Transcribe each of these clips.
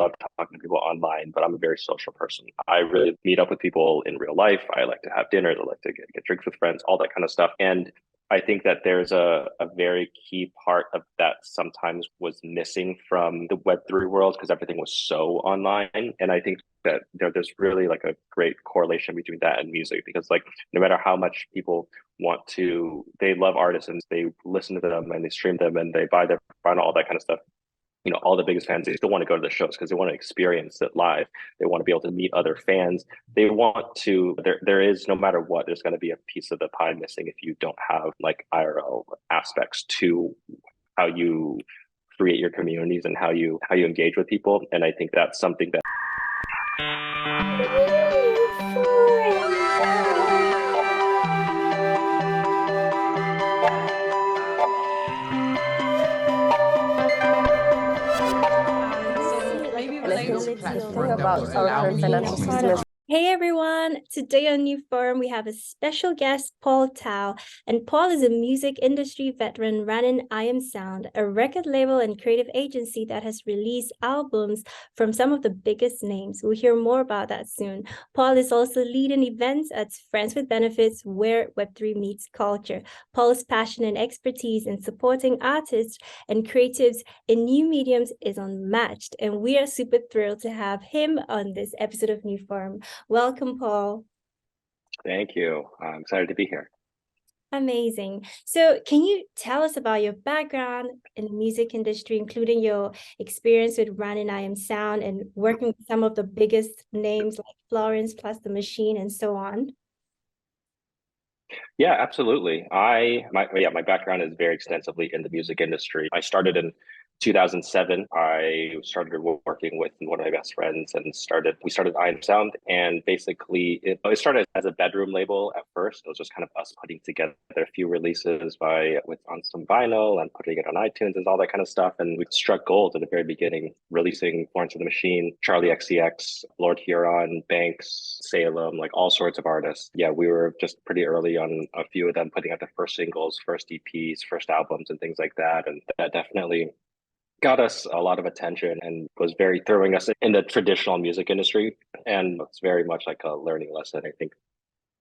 love talking to people online, but I'm a very social person. I really meet up with people in real life. I like to have dinners. I like to get drinks with friends, all that kind of stuff. And I think that there's a very key part of that sometimes was missing from the Web3 world because everything was so online. And I think that there's really like a great correlation between that and music because like no matter how much people want to, they love artists and they listen to them and they stream them and they buy their vinyl, all that kind of stuff. All the biggest fans, they still want to go to the shows because they want to experience it live. They want to be able to meet other fans. They want to, there is, no matter what, there's going to be a piece of the pie missing if you don't have like IRL aspects to how you create your communities and how you engage with people. And I think that's something that about our current financial system. Hey everyone! Today on NEWFORUM, we have a special guest, Paul Tao. And Paul is a music industry veteran running Iamsound, a record label and creative agency that has released albums from some of the biggest names. We'll hear more about that soon. Paul is also leading events at Friends with Benefits, where Web3 meets culture. Paul's passion and expertise in supporting artists and creatives in new mediums is unmatched. And we are super thrilled to have him on this episode of NEWFORUM. Welcome, Paul. Thank you. I'm excited to be here. Amazing. So can you tell us about your background in the music industry, including your experience with running Iamsound and working with some of the biggest names like Florence plus the Machine and so on? Yeah, absolutely. My background is very extensively in the music industry. I started in 2007. I started working with one of my best friends and we started Iamsound, and basically it started as a bedroom label at first. It was just kind of us putting together a few releases on some vinyl and putting it on iTunes and all that kind of stuff. And we struck gold at the very beginning, releasing Florence and the Machine, Charlie XCX, Lord Huron, Banks, Salem, like all sorts of artists. Yeah, we were just pretty early on a few of them putting out their first singles, first EPs, first albums, and things like that. And that definitely got us a lot of attention and was very throwing us in the traditional music industry. And it's very much like a learning lesson. I think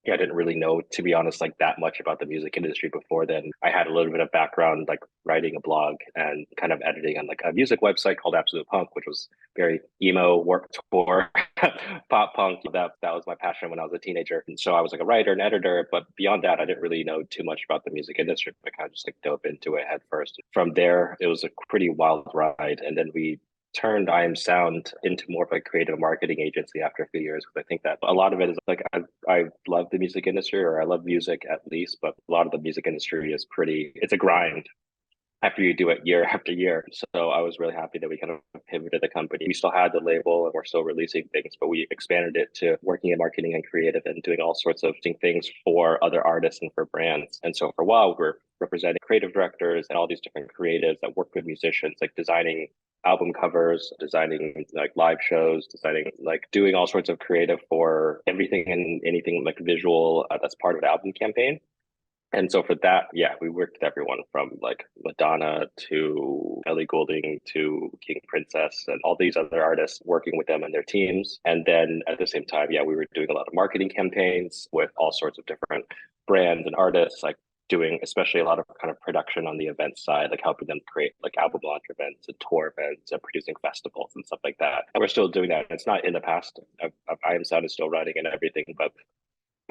I didn't really know, to be honest, like that much about the music industry before then. I had a little bit of background, like writing a blog and kind of editing on like a music website called Absolute Punk, which was very emo, work tour, pop punk. That was my passion when I was a teenager. And so I was like a writer and editor, but beyond that, I didn't really know too much about the music industry. I kind of just like dove into it head first. From there, it was a pretty wild ride. And then we turned Iamsound into more of a creative marketing agency after a few years, because I think that a lot of it is like I love the music industry, or I love music at least, but a lot of the music industry is it's a grind after you do it year after year. So I was really happy that we kind of pivoted the company. We still had the label and we're still releasing things, but we expanded it to working in marketing and creative and doing all sorts of things for other artists and for brands. And so for a while, we're representing creative directors and all these different creatives that work with musicians, like designing album covers, designing like live shows, designing like doing all sorts of creative for everything and anything like visual that's part of the album campaign. And so for that, yeah, we worked with everyone from like Madonna to Ellie Goulding to King Princess and all these other artists, working with them and their teams. And then at the same time, yeah, we were doing a lot of marketing campaigns with all sorts of different brands and artists, like doing especially a lot of kind of production on the event side, like helping them create like album launch events and tour events and producing festivals and stuff like that. And we're still doing that. It's not in the past. Iamsound is still running and everything, but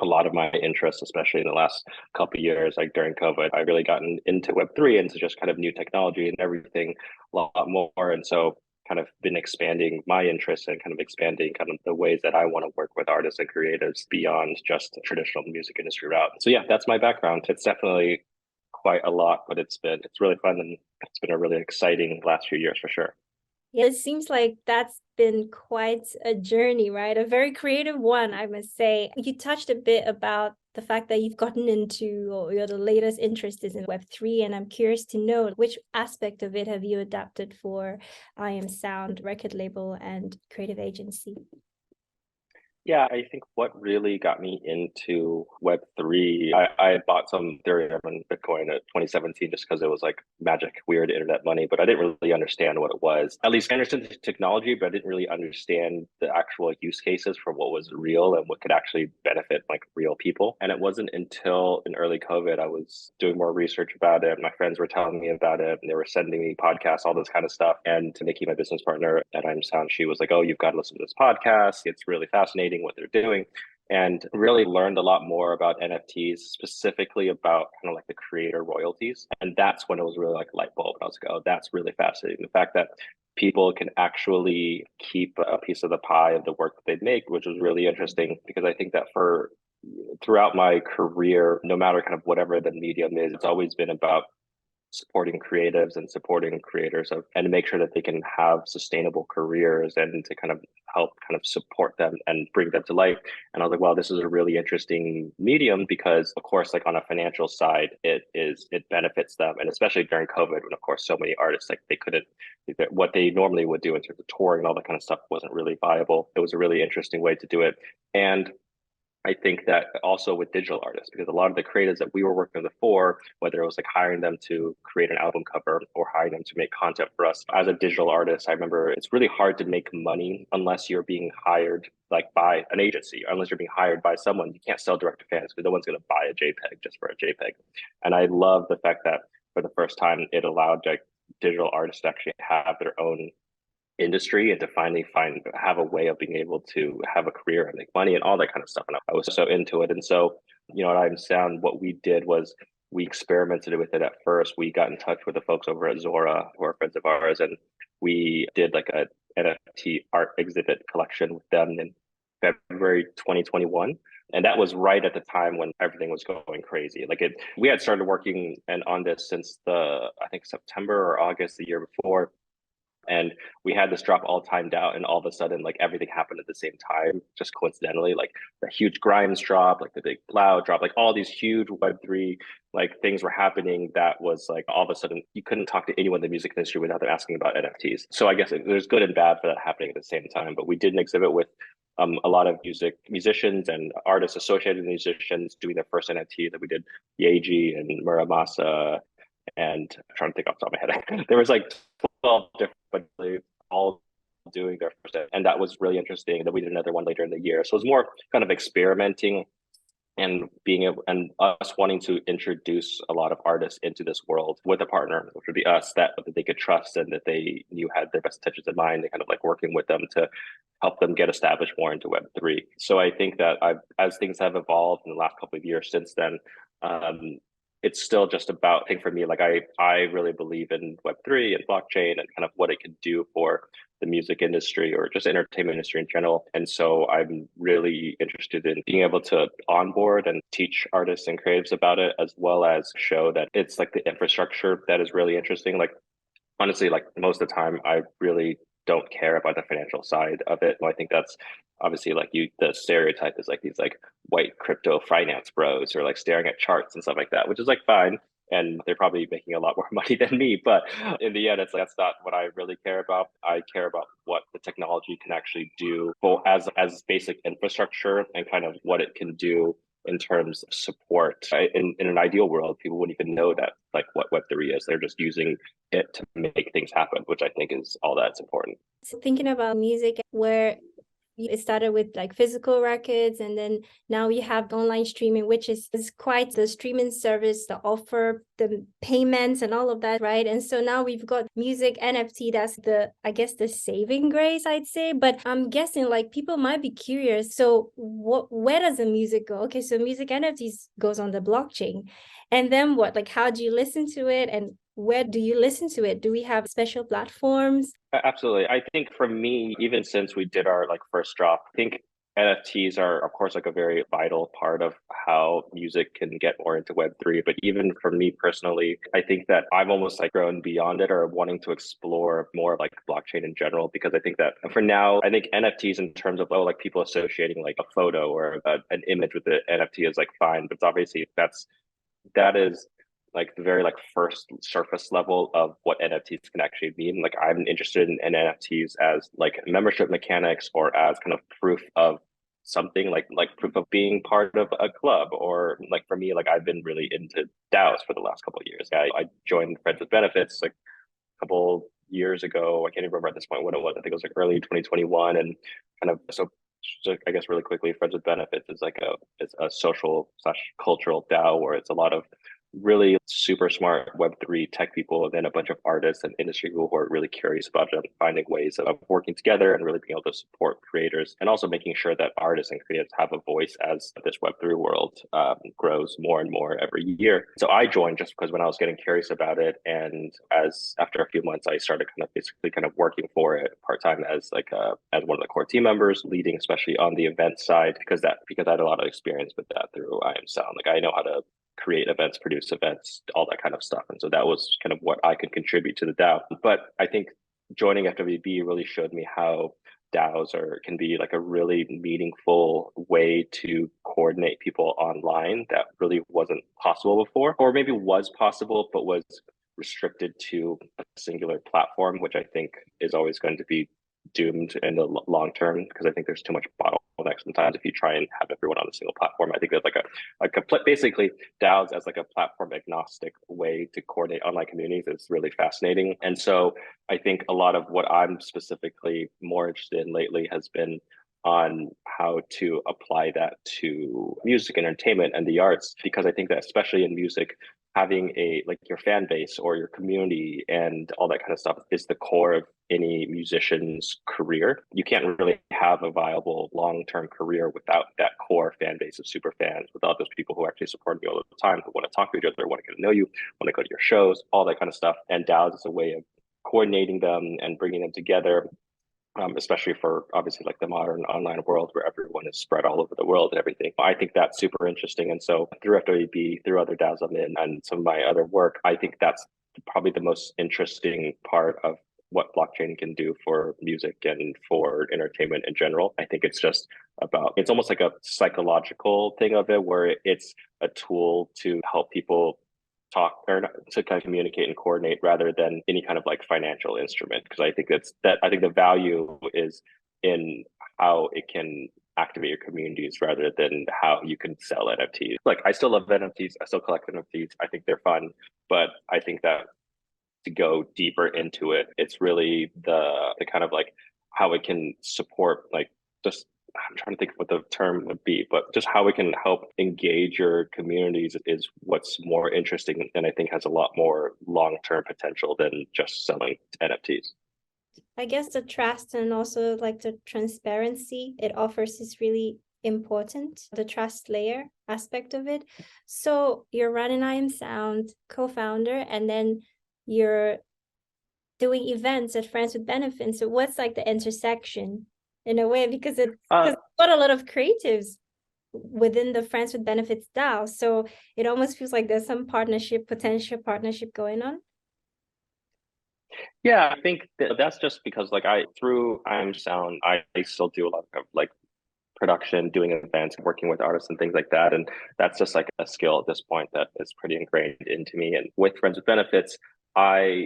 a lot of my interest, especially in the last couple of years, like during COVID, I really gotten into Web3, into just kind of new technology and everything a lot more. And so kind of been expanding my interest and kind of expanding kind of the ways that I want to work with artists and creatives beyond just the traditional music industry route. So yeah, that's my background. It's definitely quite a lot, but it's really fun, and it's been a really exciting last few years for sure. Yeah, it seems like that's been quite a journey, right? A very creative one, I must say. You touched a bit about the fact that you've gotten into, or your the latest interest is in Web3, and I'm curious to know which aspect of it have you adapted for Iamsound record label and creative agency? Yeah, I think what really got me into Web3, I bought some Ethereum and Bitcoin at 2017 just because it was like magic, weird internet money, but I didn't really understand what it was. At least I understood the technology, but I didn't really understand the actual use cases for what was real and what could actually benefit like real people. And it wasn't until in early COVID, I was doing more research about it. My friends were telling me about it and they were sending me podcasts, all this kind of stuff. And to Nikki, my business partner at Iamsound, she was like, "Oh, you've got to listen to this podcast. It's really fascinating what they're doing," and really learned a lot more about NFTs, specifically about kind of like the creator royalties. And that's when it was really like a light bulb. I was like, oh, that's really fascinating. The fact that people can actually keep a piece of the pie of the work that they make, which was really interesting because I think that for throughout my career, no matter kind of whatever the medium is, it's always been about supporting creatives and supporting creators and to make sure that they can have sustainable careers and to kind of help kind of support them and bring them to life. And I was like, well, this is a really interesting medium because of course, like on a financial side, it benefits them. And especially during COVID, when of course so many artists like they couldn't what they normally would do in terms of touring and all that kind of stuff wasn't really viable. It was a really interesting way to do it. And I think that also with digital artists, because a lot of the creatives that we were working with before, whether it was like hiring them to create an album cover or hiring them to make content for us, as a digital artist, I remember it's really hard to make money unless you're being hired like by an agency, unless you're being hired by someone. You can't sell direct to fans because no one's going to buy a JPEG just for a JPEG. And I love the fact that for the first time, it allowed like digital artists to actually have their own industry and to finally have a way of being able to have a career and make money and all that kind of stuff. And I was so into it. And so, at Iamsound, what we did was we experimented with it at first. We got in touch with the folks over at Zora, who are friends of ours, and we did like a NFT art exhibit collection with them in February 2021. And that was right at the time when everything was going crazy. We had started working and on this since I think September or August the year before. And we had this drop all timed out, and all of a sudden, like everything happened at the same time, just coincidentally. Like the huge Grimes drop, like the big Blau drop, like all these huge Web3 like things were happening. That was like all of a sudden you couldn't talk to anyone in the music industry without them asking about NFTs. So I guess there's good and bad for that happening at the same time. But we did an exhibit with a lot of musicians and artists associated with musicians doing their first NFT that we did Yeji and Muramasa and I'm trying to think off the top of my head. There was like 12 different, but they all doing their first, and that was really interesting. Then we did another one later in the year. So it was more kind of experimenting and being able and us wanting to introduce a lot of artists into this world with a partner, which would be us, that they could trust and that they knew had their best intentions in mind, and kind of like working with them to help them get established more into Web3. So I think that as things have evolved in the last couple of years since then, it's still just about, I think for me, like I really believe in Web3 and blockchain and kind of what it can do for the music industry or just entertainment industry in general. And so I'm really interested in being able to onboard and teach artists and creatives about it, as well as show that it's like the infrastructure that is really interesting. Like honestly, like most of the time, I really don't care about the financial side of it. I think that's obviously like the stereotype is like these like white crypto finance bros or like staring at charts and stuff like that, which is like fine. And they're probably making a lot more money than me. But in the end, it's like, that's not what I really care about. I care about what the technology can actually do, both as basic infrastructure and kind of what it can do in terms of support. In an ideal world, people wouldn't even know that like what Web3 is. They're just using it to make things happen, which I think is all that's important. So thinking about music, where it started with like physical records, and then now we have online streaming, which is quite the streaming service that offer the payments and all of that, right? And so now we've got music NFT. That's I guess the saving grace, I'd say. But I'm guessing like people might be curious. So where does the music go? Okay, so music NFTs goes on the blockchain, and then what? Like, how do you listen to it, and where do you listen to it? Do we have special platforms? Absolutely. I think for me, even since we did our like first drop, I think NFTs are of course like a very vital part of how music can get more into Web3. But even for me personally, I think that I've almost like grown beyond it or wanting to explore more like blockchain in general, because I think that for now, I think NFTs in terms of like people associating like a photo or an image with the NFT is like fine, but it's obviously that is like the very like first surface level of what NFTs can actually mean. Like I'm interested in NFTs as like membership mechanics or as kind of proof of something like proof of being part of a club, or like for me, like I've been really into DAOs for the last couple of years. I joined Friends with Benefits like a couple years ago. I can't even remember at this point what it was. I think it was like early 2021, and kind of so I guess really quickly, Friends with Benefits is like it's a social slash cultural DAO where it's a lot of really super smart Web3 tech people, and then a bunch of artists and industry people who are really curious about finding ways of working together and really being able to support creators, and also making sure that artists and creatives have a voice as this Web3 world grows more and more every year. So I joined just because when I was getting curious about it, and as after a few months, I started kind of basically kind of working for it part time as like as one of the core team members, leading especially on the event side, because I had a lot of experience with that through Iamsound. Like I know how to create events, produce events, all that kind of stuff. And so that was kind of what I could contribute to the DAO. But I think joining FWB really showed me how DAOs can be like a really meaningful way to coordinate people online that really wasn't possible before, or maybe was possible, but was restricted to a singular platform, which I think is always going to be doomed in the long term, because I think there's too much bottlenecks sometimes if you try and have everyone on a single platform. I think there's basically DAOs as like a platform agnostic way to coordinate online communities is really fascinating. And so I think a lot of what I'm specifically more interested in lately has been on how to apply that to music and entertainment and the arts, because I think that especially in music, having your fan base or your community and all that kind of stuff is the core of any musician's career. You can't really have a viable long-term career without that core fan base of super fans, without those people who actually support you all the time, who want to talk to each other, want to get to know you, want to go to your shows, all that kind of stuff. And DAOs is a way of coordinating them and bringing them together. Especially for obviously like the modern online world where everyone is spread all over the world and everything. I think that's super interesting. And so through FWB, through other DAOs I'm in, and some of my other work, I think that's probably the most interesting part of what blockchain can do for music and for entertainment in general. I think it's almost like a psychological thing of it, where it's a tool to help people talk or to kind of communicate and coordinate rather than any kind of like financial instrument. Because I think I think the value is in how it can activate your communities rather than how you can sell NFTs. Like I still love NFTs. I still collect NFTs. I think they're fun, but I think that to go deeper into it, it's really the kind of like how it can support like just I'm trying to think of what the term would be, but just how it can help engage your communities is what's more interesting, and I think has a lot more long-term potential than just selling NFTs. I guess the trust and also like the transparency it offers is really important, the trust layer aspect of it. So you're running Iamsound, co-founder, and then you're doing events at Friends with Benefits. So what's like the intersection in a way, because it's got a lot of creatives within the Friends with Benefits DAO. So it almost feels like there's some potential partnership going on. Yeah, I think that's just because like through Iamsound, I still do a lot of like production, doing events, working with artists and things like that. And that's just like a skill at this point that is pretty ingrained into me. And with Friends with Benefits,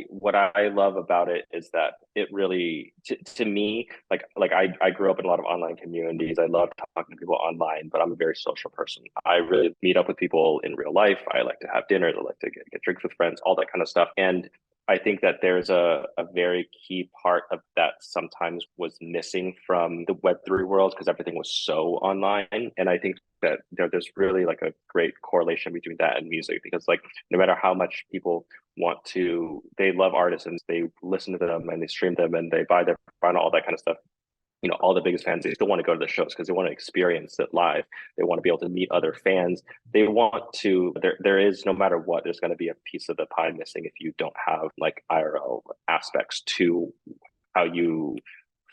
what I love about it is that it really to me like I grew up in a lot of online communities. I love talking to people online, but I'm a very social person. I really meet up with people in real life. I like to have dinners. I like to get drinks with friends, all that kind of stuff. And I think that there's a very key part of that sometimes was missing from the Web3 world because everything was so online. And I think that there's really like a great correlation between that and music, because like no matter how much people they love artists and they listen to them and they stream them and they buy their vinyl, all that kind of stuff. You know, all the biggest fans, they still want to go to the shows because they want to experience it live. They want to be able to meet other fans. They want to, there is, no matter what, there's going to be a piece of the pie missing if you don't have like IRL aspects to how you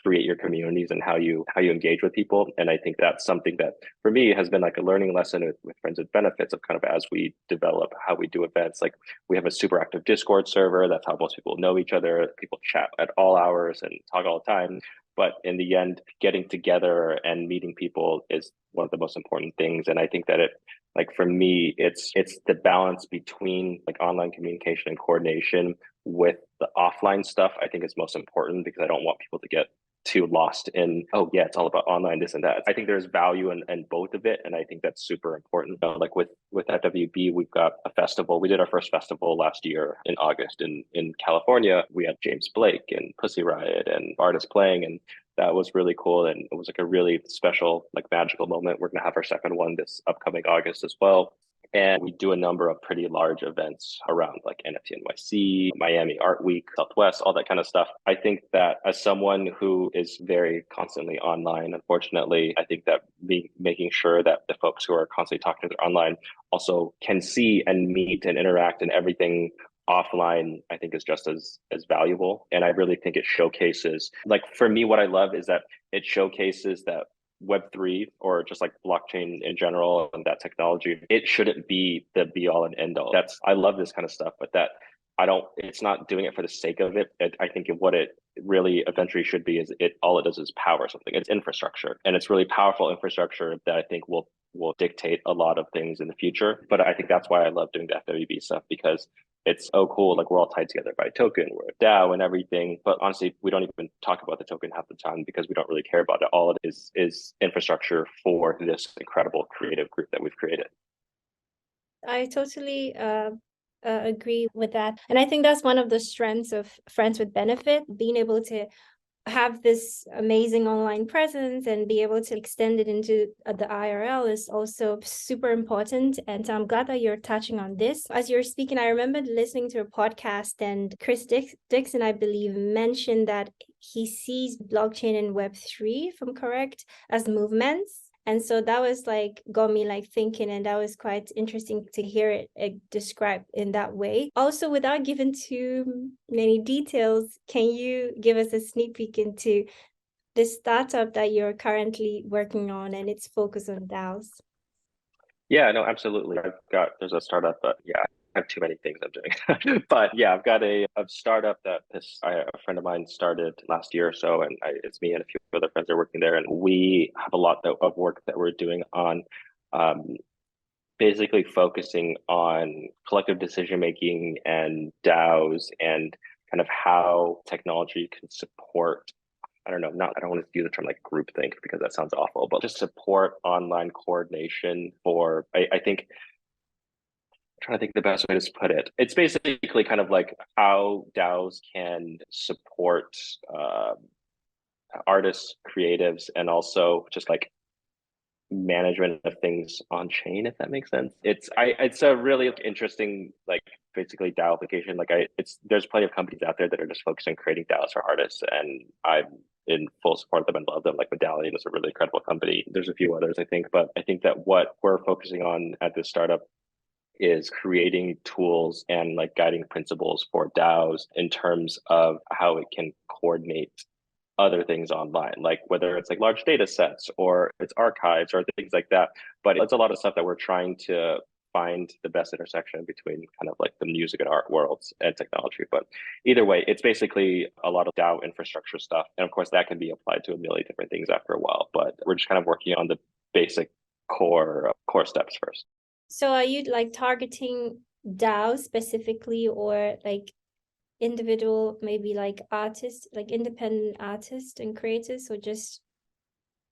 create your communities and how you engage with people. And I think that's something that for me has been like a learning lesson with Friends with Benefits of kind of as we develop how we do events. Like we have a super active Discord server. That's how most people know each other. People chat at all hours and talk all the time. But in the end, getting together and meeting people is one of the most important things. And I think that like for me, it's the balance between like online communication and coordination with the offline stuff. I think is most important because I don't want people to get too lost in, oh yeah, it's all about online, this and that. I think there's value in both of it. And I think that's super important. Like with FWB, we've got a festival. We did our first festival last year in August in California. We had James Blake and Pussy Riot and artists playing, and that was really cool. And it was like a really special, like magical moment. We're going to have our second one this upcoming August as well. And we do a number of pretty large events around like NFT NYC, Miami Art Week, Southwest, all that kind of stuff. I think that as someone who is very constantly online, unfortunately, I think that making sure that the folks who are constantly talking to their online also can see and meet and interact and everything offline, I think is just as valuable. And I really think it showcases, like for me, what I love is that it showcases that Web3 or just like blockchain in general and that technology, it shouldn't be the be all and end all. I love this kind of stuff, but that it's not doing it for the sake of it. I think what it really eventually should be is all it does is power something. It's infrastructure, and it's really powerful infrastructure that I think will dictate a lot of things in the future. But I think that's why I love doing the FWB stuff, because it's so cool. Like we're all tied together by a token, we're a DAO and everything. But honestly, we don't even talk about the token half the time because we don't really care about it. All it is infrastructure for this incredible creative group that we've created. I totally agree with that. And I think that's one of the strengths of Friends with Benefit, being able to have this amazing online presence and be able to extend it into the IRL is also super important. And I'm glad that you're touching on this. As you're speaking, I remember listening to a podcast, and Chris Dixon, I believe, mentioned that he sees blockchain and Web3, if I'm correct, as movements. And so that was like, got me like thinking, and that was quite interesting to hear it described in that way. Also, without giving too many details, can you give us a sneak peek into the startup that you're currently working on and its focus on DAOs? Yeah, no, absolutely. There's a startup, but yeah, I have too many things I'm doing. But yeah, I've got a startup that a friend of mine started last year or so, and it's me and a few other friends are working there, and we have a lot of work that we're doing on basically focusing on collective decision making and DAOs and kind of how technology can support. I don't want to use the term like groupthink because that sounds awful, but just support online coordination for, I think, trying to think the best way to put it. It's basically kind of like how DAOs can support artists, creatives, and also just like management of things on chain, if that makes sense. It's a really interesting, like basically DAO application. Like there's plenty of companies out there that are just focused on creating DAOs for artists, and I'm in full support of them and love them. Like Medallion is a really incredible company. There's a few others, I think, but I think that what we're focusing on at this startup is creating tools and like guiding principles for DAOs in terms of how it can coordinate other things online, like whether it's like large data sets or it's archives or things like that. But it's a lot of stuff that we're trying to find the best intersection between kind of like the music and art worlds and technology. But either way, it's basically a lot of DAO infrastructure stuff. And of course, that can be applied to a million different things after a while. But we're just kind of working on the basic core steps first. So are you like targeting DAOs specifically, or like individual, maybe like artists, like independent artists and creators, or just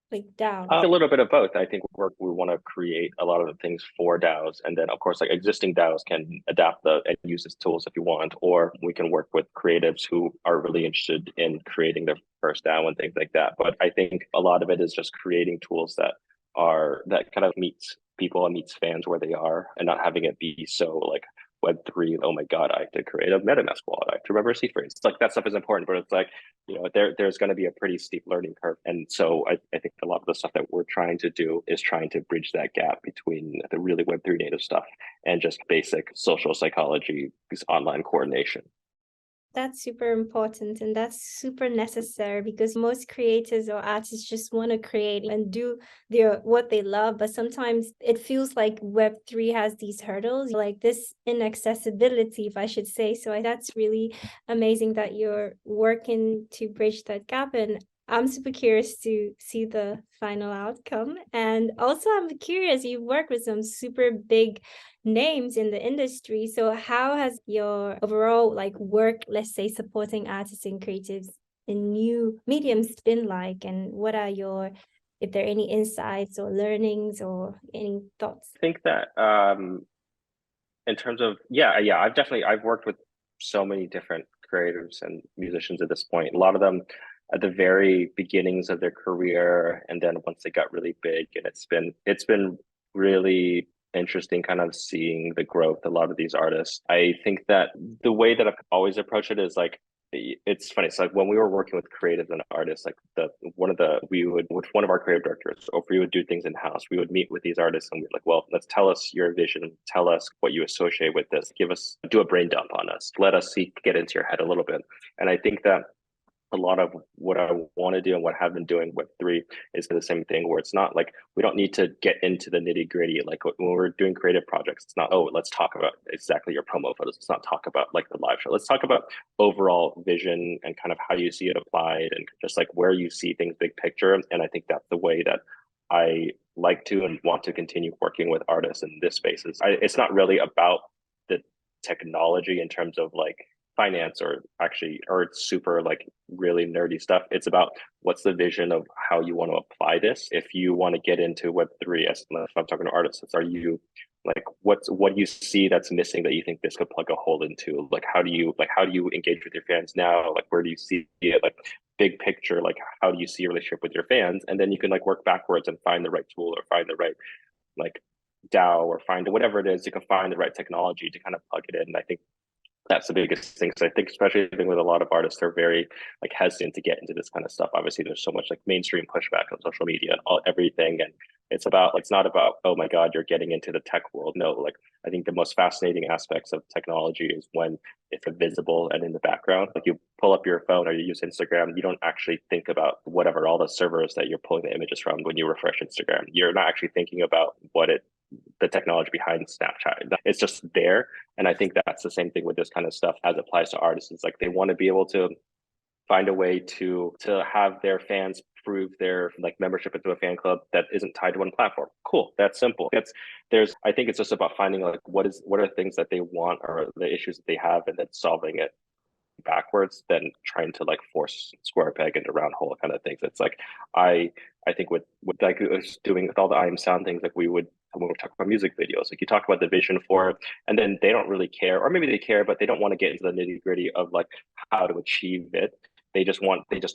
like DAOs? A little bit of both. I think we want to create a lot of the things for DAOs, and then of course, like existing DAOs can adapt and use these tools if you want, or we can work with creatives who are really interested in creating their first DAO and things like that. But I think a lot of it is just creating tools that kind of meets people and meets fans where they are, and not having it be so like Web3. Oh my God, I have to create a MetaMask wallet. I have to remember a seed phrase. It's like that stuff is important, but it's like, there's going to be a pretty steep learning curve. And so I think a lot of the stuff that we're trying to do is trying to bridge that gap between the really Web3 native stuff and just basic social psychology, online coordination. That's super important, and that's super necessary, because most creators or artists just want to create and do what they love, but sometimes it feels like Web3 has these hurdles, like this inaccessibility, if I should say. So that's really amazing that you're working to bridge that gap, and I'm super curious to see the final outcome. And also I'm curious, you work with some super big names in the industry. So how has your overall like work, let's say, supporting artists and creatives new mediums been like, and what are your, if there are any insights or learnings or any thoughts? I think that in terms of I've worked with so many different creatives and musicians at this point. A lot of them at the very beginnings of their career, and then once they got really big, and it's been really interesting kind of seeing the growth of a lot of these artists. I think that the way that I've always approached it is like, it's funny. It's like when we were working with creatives and artists, like we would, with one of our creative directors, or if we would do things in house, we would meet with these artists and we'd like, well, let's tell us your vision, tell us what you associate with this, do a brain dump on us, let us get into your head a little bit. And I think that a lot of what I want to do and what I've been doing with Web3 is the same thing, where it's not like we don't need to get into the nitty gritty. Like when we're doing creative projects, it's not, oh, let's talk about exactly your promo photos. Let's not talk about like the live show. Let's talk about overall vision and kind of how you see it applied and just like where you see things big picture. And I think that's the way that I like to and want to continue working with artists in this space. It's not really about the technology in terms of like finance or it's super like really nerdy stuff. It's about what's the vision of how you want to apply this. If you want to get into Web3, as if I'm talking to artists, are you like what do you see that's missing that you think this could plug a hole into? Like how do you engage with your fans now? Like where do you see it? Like big picture, like how do you see your relationship with your fans? And then you can like work backwards and find the right tool or find the right like DAO or find whatever it is, you can find the right technology to kind of plug it in. And I think that's the biggest thing. So I think especially with a lot of artists, they're very like hesitant to get into this kind of stuff. Obviously, there's so much like mainstream pushback on social media and everything. And it's not about, oh my God, you're getting into the tech world. No, like I think the most fascinating aspects of technology is when it's visible and in the background. Like you pull up your phone or you use Instagram, you don't actually think about whatever all the servers that you're pulling the images from when you refresh Instagram. You're not actually thinking about the technology behind Snapchat. It's just there. And I think that's the same thing with this kind of stuff as applies to artists. It's like they want to be able to find a way to have their fans prove their like membership into a fan club that isn't tied to one platform. Cool. That's simple. I think it's just about finding like what are the things that they want or the issues that they have and then solving it backwards than trying to like force square peg into round hole kind of things. It's like I think with like doing with all the Iamsound things, like when we talk about music videos, like you talk about the vision for it, and then they don't really care, or maybe they care, but they don't want to get into the nitty gritty of like how to achieve it. They just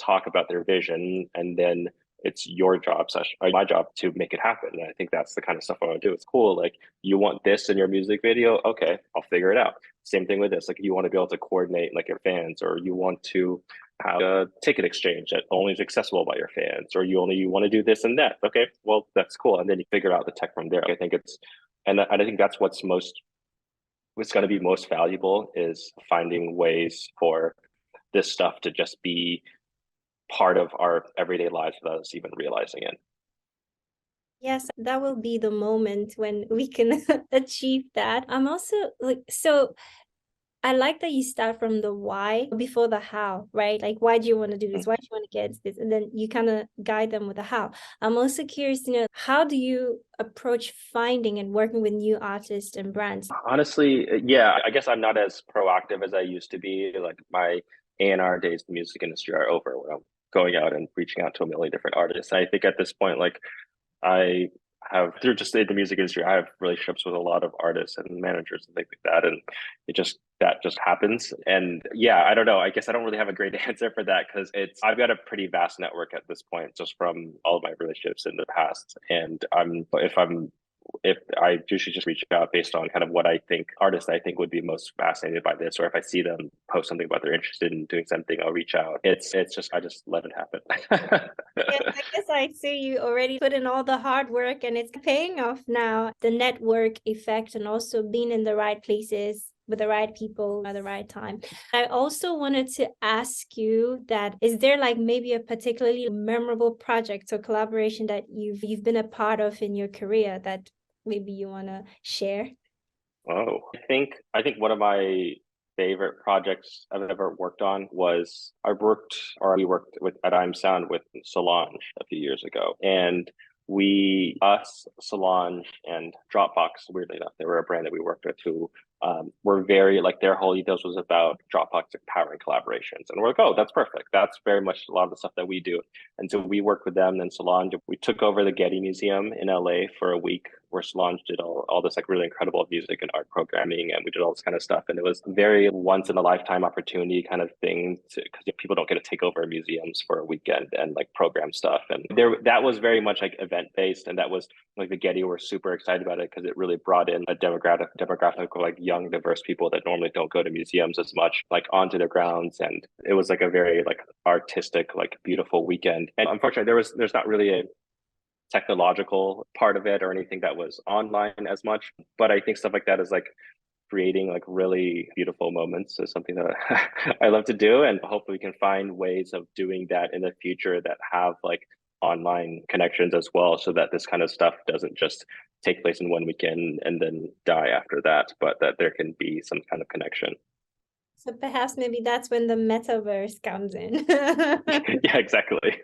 talk about their vision, and then it's your job, my job to make it happen. And I think that's the kind of stuff I want to do. It's cool. Like you want this in your music video. Okay, I'll figure it out. Same thing with this. Like you want to be able to coordinate like your fans, or you want to have a ticket exchange that only is accessible by your fans, or you want to do this and that. Okay, well, that's cool. And then you figure out the tech from there. I think I think that's what's going to be most valuable is finding ways for this stuff to just be part of our everyday lives without us even realizing it. Yes, that will be the moment when we can achieve that. I'm also like, so I like that you start from the why before the how, right? Like, why do you want to do this? Why do you want to get this? And then you kind of guide them with the how. I'm also curious to know, how do you approach finding and working with new artists and brands? Honestly, yeah, I guess I'm not as proactive as I used to be. Like my A&R days in the music industry are over, where I'm going out and reaching out to a million different artists. I think at this point, like I have through just in the music industry, I have relationships with a lot of artists and managers and things like that. And that just happens. And yeah, I don't know. I guess I don't really have a great answer for that because I've got a pretty vast network at this point, just from all of my relationships in the past. And if I usually just reach out based on kind of what I think artists I think would be most fascinated by this, or if I see them post something about they're interested in doing something, I'll reach out. It's just I just let it happen. Yeah, I guess I'd say you already put in all the hard work and it's paying off now. The network effect and also being in the right places with the right people at the right time. I also wanted to ask you that, is there like maybe a particularly memorable project or collaboration that you've been a part of in your career that maybe you want to share? Oh, I think one of my favorite projects I've ever worked on was we worked with at Iamsound with Solange a few years ago. And us, Solange, and Dropbox, weirdly enough, they were a brand that we worked with who were very like their whole ethos was about Dropbox empowering collaborations. And we're like, oh, that's perfect. That's very much a lot of the stuff that we do. And so we worked with them. And Solange, we took over the Getty Museum in LA for a week where Solange did all this like really incredible music and art programming, and we did all this kind of stuff. And it was very once in a lifetime opportunity kind of thing because people don't get to take over museums for a weekend and like program stuff. And that was very much like event based, and that was like the Getty were super excited about it because it really brought in a demographic of like young, diverse people that normally don't go to museums as much, like onto their grounds. And it was like a very like artistic, like beautiful weekend. And unfortunately, there's not really a technological part of it or anything that was online as much. But I think stuff like that is like creating like really beautiful moments is something that I love to do. And hopefully we can find ways of doing that in the future that have like online connections as well, so that this kind of stuff doesn't just take place in one weekend and then die after that, but that there can be some kind of connection. So perhaps maybe that's when the metaverse comes in. Yeah, exactly.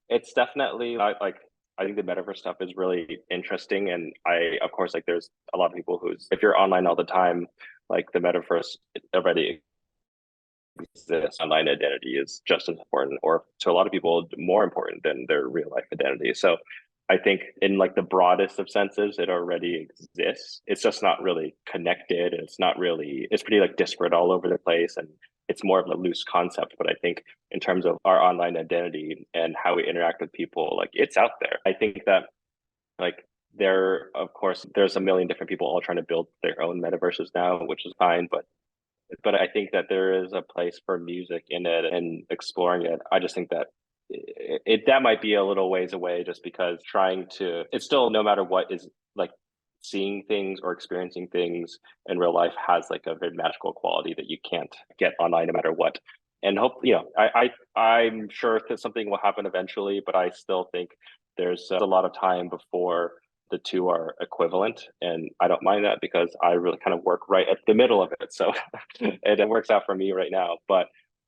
It's definitely like I think the metaverse stuff is really interesting. And of course, like there's a lot of people if you're online all the time, like the metaverse already exists. Online identity is just as important, or to a lot of people, more important than their real life identity. So I think in like the broadest of senses, it already exists. It's just not really connected. And it's pretty like disparate all over the place. And it's more of a loose concept. But I think in terms of our online identity and how we interact with people, like it's out there. I think that like of course, there's a million different people all trying to build their own metaverses now, which is fine. But I think that there is a place for music in it and exploring it. I just think that that might be a little ways away, just because it's still, no matter what, is like seeing things or experiencing things in real life has like a very magical quality that you can't get online no matter what. And hope, I'm sure that something will happen eventually, but I still think there's a lot of time before the two are equivalent. And I don't mind that because I really kind of work right at the middle of it. So it works out for me right now. But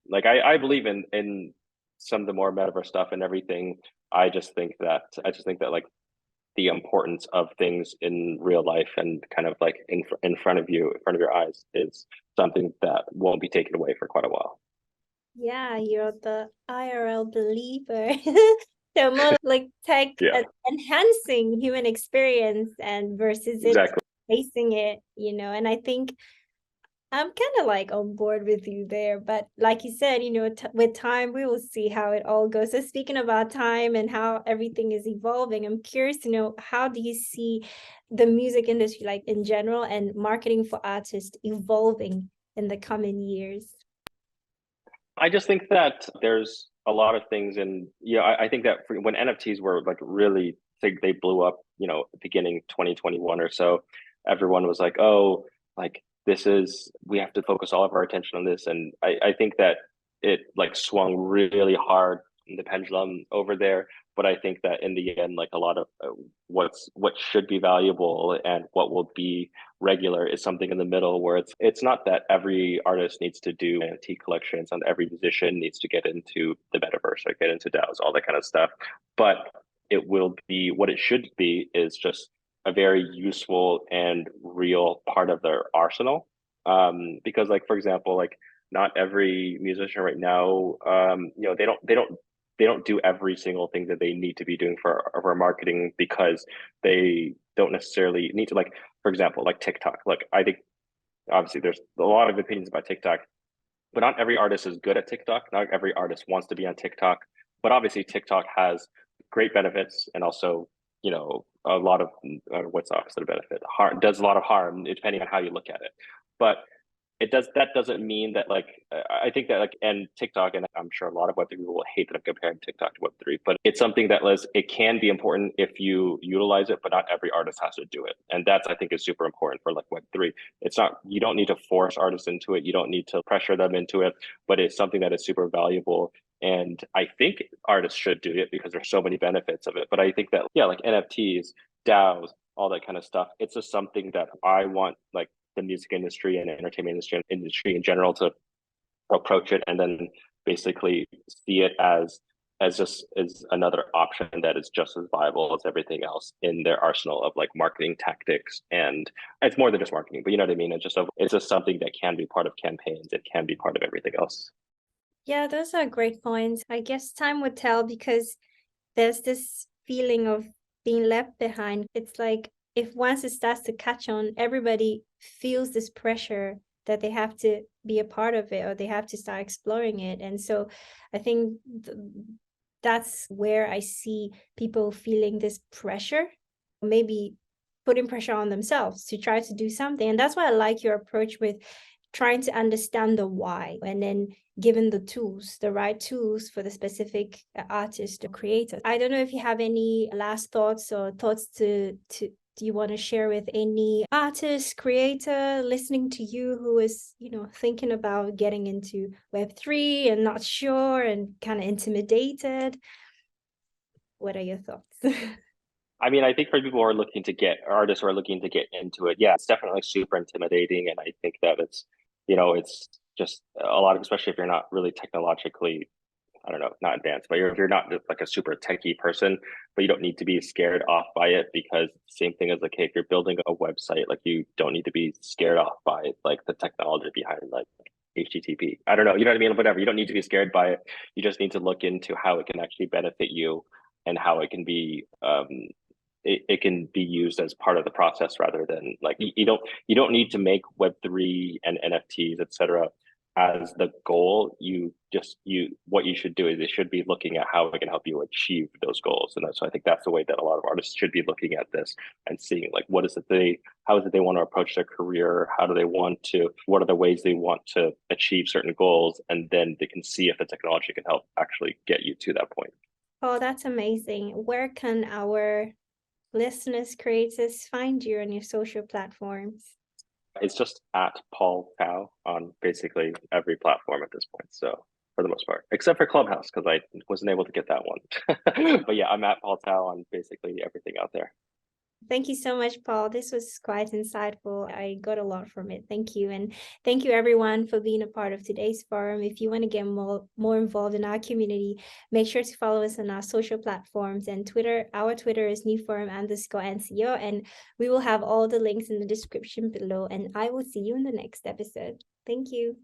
like I believe in some of the more metaverse stuff and everything. I just think that like the importance of things in real life and kind of like in front of your eyes, is something that won't be taken away for quite a while. Yeah, you're the IRL believer. So more like tech Yeah, enhancing human experience and versus it exactly. replacing it, and I think I'm kind of like on board with you there. But like you said, with time, we will see how it all goes. So speaking about time and how everything is evolving, I'm curious to know, how do you see the music industry, like in general, and marketing for artists evolving in the coming years? I just think that there's a lot of things, and I think that when NFTs were like really they blew up, beginning 2021 or so, everyone was like, oh, like we have to focus all of our attention on this. And I think that it like swung really hard in the pendulum over there. But I think that in the end, like a lot of what should be valuable and what will be regular is something in the middle, where it's not that every artist needs to do NFT collections and every musician needs to get into the metaverse or get into DAOs, all that kind of stuff. But it will be, what it should be is just a very useful and real part of their arsenal. Because like, for example, like not every musician right now, they don't do every single thing that they need to be doing for marketing, because they don't necessarily need to, like, for example, like TikTok. Like I think obviously there's a lot of opinions about TikTok, but not every artist is good at TikTok. Not every artist wants to be on TikTok. But obviously TikTok has great benefits, and also, a lot of what's the opposite of benefit? Harm, does a lot of harm depending on how you look at it. But that doesn't mean that, like, I think that, like, and TikTok, and I'm sure a lot of Web3 people will hate that I'm comparing TikTok to Web3, but it's something that it can be important if you utilize it, but not every artist has to do it. And that's, I think, is super important for like Web3. It's not, you don't need to force artists into it. You don't need to pressure them into it, but it's something that is super valuable. And I think artists should do it because there's so many benefits of it. But I think that, yeah, like NFTs, DAOs, all that kind of stuff, it's just something that I want, like, the music industry and entertainment industry in general to approach it, and then basically see it as as just as another option that is just as viable as everything else in their arsenal of like marketing tactics. And it's more than just marketing, but you know what I mean? It's just something that can be part of campaigns. It can be part of everything else. Yeah, those are great points. I guess time would tell, because there's this feeling of being left behind. It's like if once it starts to catch on, everybody feels this pressure that they have to be a part of it, or they have to start exploring it. And so I think that's where I see people feeling this pressure, maybe putting pressure on themselves to try to do something. And that's why I like your approach with trying to understand the why, and then given the tools, the right tools for the specific artist or creator. I don't know if you have any last thoughts or thoughts to do you want to share with any artist, creator listening to you who is, thinking about getting into Web3 and not sure and kind of intimidated? What are your thoughts? I mean, I think for people who are looking to get artists who are looking to get into it, yeah, it's definitely super intimidating. And I think that it's just a lot of, especially if you're not really technologically, I don't know, not advanced, but if you're not just like a super techie person, but you don't need to be scared off by it, because same thing as like, hey, if you're building a website, like you don't need to be scared off by like the technology behind like HTTP. I don't know, you know what I mean? Whatever. You don't need to be scared by it. You just need to look into how it can actually benefit you and how it can be it can be used as part of the process rather than like you don't need to make Web3 and NFTs, etc., as the goal. What you should do is they should be looking at how it can help you achieve those goals. And so I think that's the way that a lot of artists should be looking at this and seeing like how is it they want to approach their career, what are the ways they want to achieve certain goals, and then they can see if the technology can help actually get you to that point. Oh, that's amazing. Where can our listeners, creators find you on your social platforms? It's just at Paul Tao on basically every platform at this point. So for the most part, except for Clubhouse, because I wasn't able to get that one. But yeah, I'm at Paul Tao on basically everything out there. Thank you so much, Paul. This was quite insightful. I got a lot from it. Thank you. And thank you everyone for being a part of today's forum. If you want to get more involved in our community, make sure to follow us on our social platforms and Twitter. Our Twitter is NEWFORUM_NCO, and we will have all the links in the description below. And I will see you in the next episode. Thank you.